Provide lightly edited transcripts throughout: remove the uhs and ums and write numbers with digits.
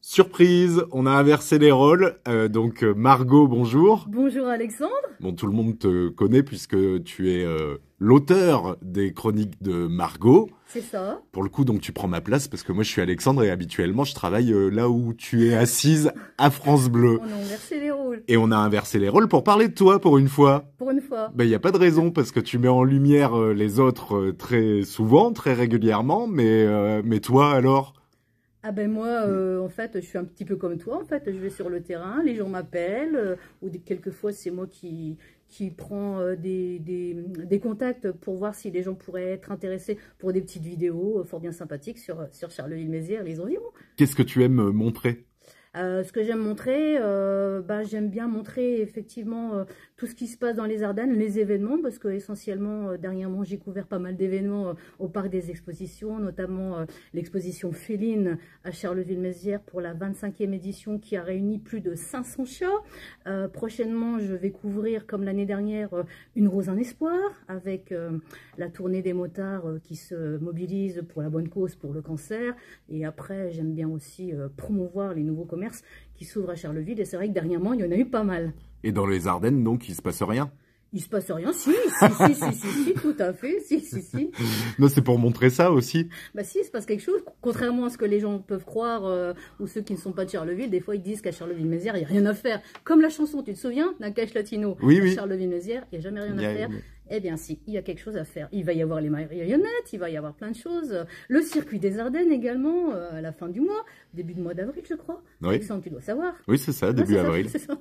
Surprise, on a inversé les rôles. Donc Margot, bonjour. Bonjour Alexandre. Bon, tout le monde te connaît puisque tu es l'auteur des chroniques de Margot. C'est ça. Pour le coup, donc tu prends ma place parce que moi je suis Alexandre et habituellement je travaille là où tu es assise à France Bleu. On a inversé les rôles. Et on a inversé les rôles pour parler de toi pour une fois. Pour une fois. Ben y a pas de raison parce que tu mets en lumière les autres très souvent, très régulièrement, mais toi alors? Ah ben moi, en fait, je suis un petit peu comme toi. En fait, je vais sur le terrain, les gens m'appellent, quelquefois c'est moi qui prends des contacts pour voir si les gens pourraient être intéressés pour des petites vidéos fort bien sympathiques sur Charleville-Mézières, les environs. Qu'est-ce que tu aimes montrer? Ce que j'aime montrer, j'aime bien montrer effectivement tout ce qui se passe dans les Ardennes, les événements, parce que essentiellement, dernièrement, j'ai couvert pas mal d'événements au Parc des Expositions, notamment l'exposition féline à Charleville-Mézières pour la 25e édition qui a réuni plus de 500 chats. Prochainement, je vais couvrir, comme l'année dernière, Une rose, un espoir, avec la tournée des motards qui se mobilisent pour la bonne cause, pour le cancer. Et après, j'aime bien aussi promouvoir les nouveaux commerces qui s'ouvrent à Charleville, et c'est vrai que dernièrement, il y en a eu pas mal. Et dans les Ardennes, donc, il se passe rien? Il se passe rien, si, tout à fait, si. Non, c'est pour montrer ça aussi. Bah si, il se passe quelque chose, contrairement à ce que les gens peuvent croire, ou ceux qui ne sont pas de Charleville, des fois ils disent qu'à Charleville-Mézières, il n'y a rien à faire. Comme la chanson, tu te souviens, d'un cache latino, oui, à oui. Charleville-Mézières, il n'y a jamais rien à faire. Eh bien si, il y a quelque chose à faire. Il va y avoir les marionnettes, il va y avoir plein de choses. Le circuit des Ardennes également, à la fin du mois, début de mois d'avril je crois. Oui. Alexandre, tu dois savoir. Oui, c'est ça, début avril. C'est ça.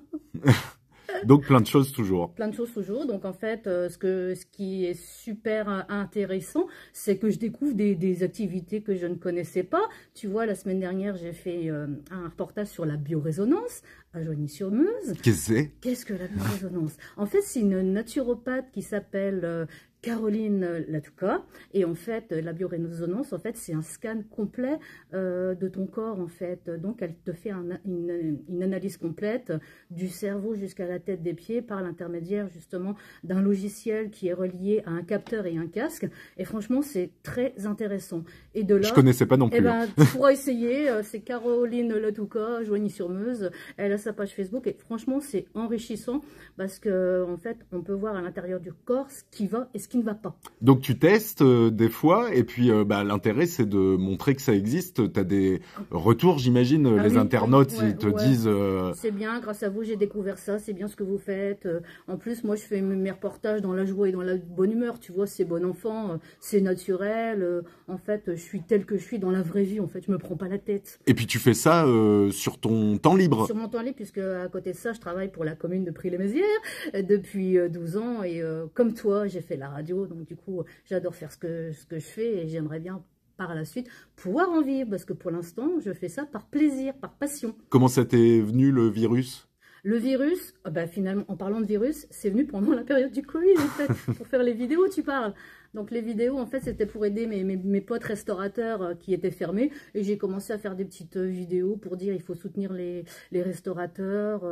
Donc plein de choses toujours. Plein de choses toujours. Donc en fait, ce qui est super intéressant, c'est que je découvre des activités que je ne connaissais pas. Tu vois, la semaine dernière, j'ai fait un reportage sur la biorésonance à Joigny-sur-Meuse. Qu'est-ce que la biorésonance? En fait, c'est une naturopathe qui s'appelle Caroline Latouka. Et en fait, la biorésonance, en fait, c'est un scan complet de ton corps, en fait. Donc, elle te fait une analyse complète du cerveau jusqu'à la tête des pieds par l'intermédiaire, justement, d'un logiciel qui est relié à un capteur et un casque. Et franchement, c'est très intéressant. Et de là... Je connaissais pas non plus. Eh ben, tu pourras essayer. C'est Caroline Latouka, Joigny-sur-Meuse. Elle a sa page Facebook. Et franchement, c'est enrichissant parce que, en fait, on peut voir à l'intérieur du corps ce qui va et ce qui ne va pas. Donc tu testes des fois et puis l'intérêt c'est de montrer que ça existe. Tu as des retours, j'imagine, les internautes ils te disent c'est bien, grâce à vous j'ai découvert ça, c'est bien ce que vous faites. En plus moi je fais mes reportages dans la joie et dans la bonne humeur, tu vois, c'est bon enfant, c'est naturel. En fait je suis telle que je suis dans la vraie vie, en fait je me prends pas la tête. Et puis tu fais ça sur ton temps libre? Sur mon temps libre, puisque à côté de ça je travaille pour la commune de Prix-les-Mézières depuis 12 ans et comme toi j'ai fait la radio. Donc du coup, j'adore faire ce que je fais et j'aimerais bien par la suite pouvoir en vivre parce que pour l'instant, je fais ça par plaisir, par passion. Comment ça t'est venu le virus? Le virus, finalement, en parlant de virus, c'est venu pendant la période du Covid, en fait, pour faire les vidéos, tu parles. Donc les vidéos, en fait, c'était pour aider mes potes restaurateurs qui étaient fermés. Et j'ai commencé à faire des petites vidéos pour dire il faut soutenir les restaurateurs,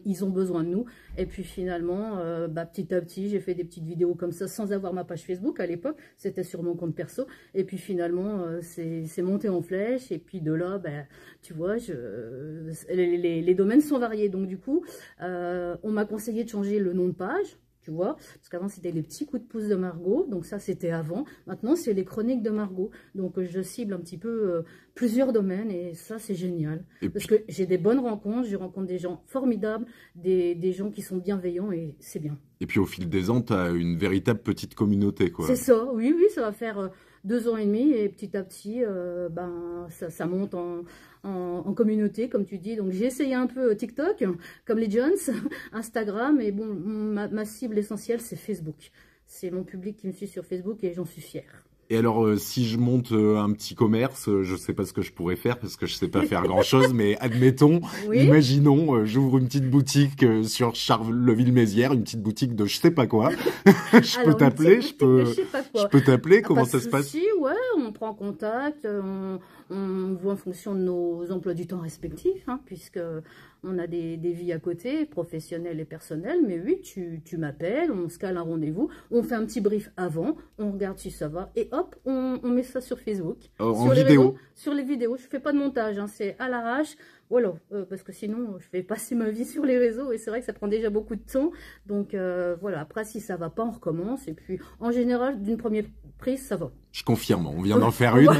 ils ont besoin de nous. Et puis finalement, petit à petit, j'ai fait des petites vidéos comme ça sans avoir ma page Facebook à l'époque. C'était sur mon compte perso. Et puis finalement, c'est monté en flèche. Et puis de là, tu vois, les domaines sont variés. Donc du coup, on m'a conseillé de changer le nom de page. Tu vois, parce qu'avant c'était les petits coups de pouce de Margot, donc ça c'était avant. Maintenant c'est les chroniques de Margot, donc je cible un petit peu plusieurs domaines et ça c'est génial. Parce que j'ai des bonnes rencontres, je rencontre des gens formidables, des gens qui sont bienveillants et c'est bien. Et puis au fil des ans, tu as une véritable petite communauté, quoi. C'est ça, oui, ça va faire 2 ans et demi et petit à petit, ça monte en communauté, comme tu dis. Donc j'ai essayé un peu TikTok, comme les Jones, Instagram, et bon, ma cible essentielle, c'est Facebook. C'est mon public qui me suit sur Facebook et j'en suis fière. Et alors, si je monte un petit commerce, je sais pas ce que je pourrais faire parce que je sais pas faire grand-chose, mais admettons, oui. Imaginons, j'ouvre une petite boutique sur Charleville-Mézières, une petite boutique de je sais pas quoi. Je peux t'appeler, comment ça se passe? Ouais, on prend contact, on voit en fonction de nos emplois du temps respectifs, hein, puisque on a des vies à côté, professionnelles et personnelles. Mais oui, tu m'appelles, on se cale un rendez-vous, on fait un petit brief avant, on regarde si ça va, et hop, on met ça sur Facebook. En vidéo. Sur les vidéos, je fais pas de montage, hein, c'est à l'arrache. Voilà, parce que sinon, je vais passer ma vie sur les réseaux et c'est vrai que ça prend déjà beaucoup de temps. Donc voilà, après, si ça va pas, on recommence. Et puis, en général, d'une première prise, ça va. Je confirme, on vient d'en faire une.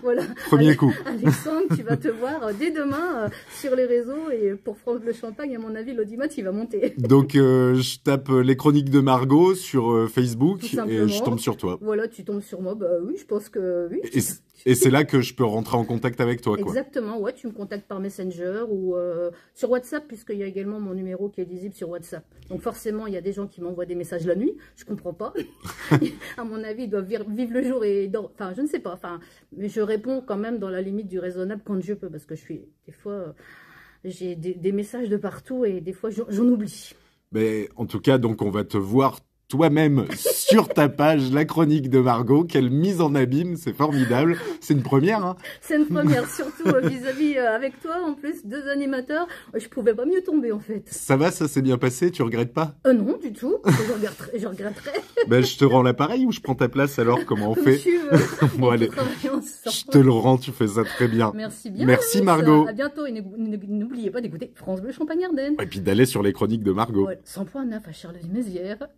Voilà. Premier coup. Alexandre, tu vas te voir dès demain sur les réseaux et pour prendre le champagne, à mon avis, l'audimat, il va monter. Donc, je tape les chroniques de Margot sur Facebook et je tombe sur toi. Voilà, tu tombes sur moi. Bah oui, je pense que oui. Et c'est là que je peux rentrer en contact avec toi, quoi. Exactement, ouais, tu me contactes par Messenger ou sur WhatsApp, puisqu'il y a également mon numéro qui est lisible sur WhatsApp. Donc forcément, il y a des gens qui m'envoient des messages la nuit, je comprends pas. À mon avis, ils doivent vivre le jour et enfin, je ne sais pas. Enfin, mais je réponds quand même dans la limite du raisonnable quand je peux, parce que des fois, j'ai des messages de partout et des fois, j'en oublie. Mais en tout cas, donc, on va te voir toi-même sur ta page, la chronique de Margot. Quelle mise en abîme, c'est formidable. C'est une première, hein. C'est une première, surtout vis-à-vis avec toi, en plus, 2 animateurs. Je pouvais pas mieux tomber, en fait. Ça va, ça s'est bien passé, tu regrettes pas? Non, du tout. Je regretterais. Ben, je te rends l'appareil ou je prends ta place alors? Comment on fait? Tu veux. Bon, allez. Je te le rends, tu fais ça très bien. Merci bien. Merci Margot. À bientôt et n'oubliez pas d'écouter France Bleu Champagne-Ardenne. Et puis d'aller sur les chroniques de Margot. Ouais, 100.9 à Charleville-Mézières.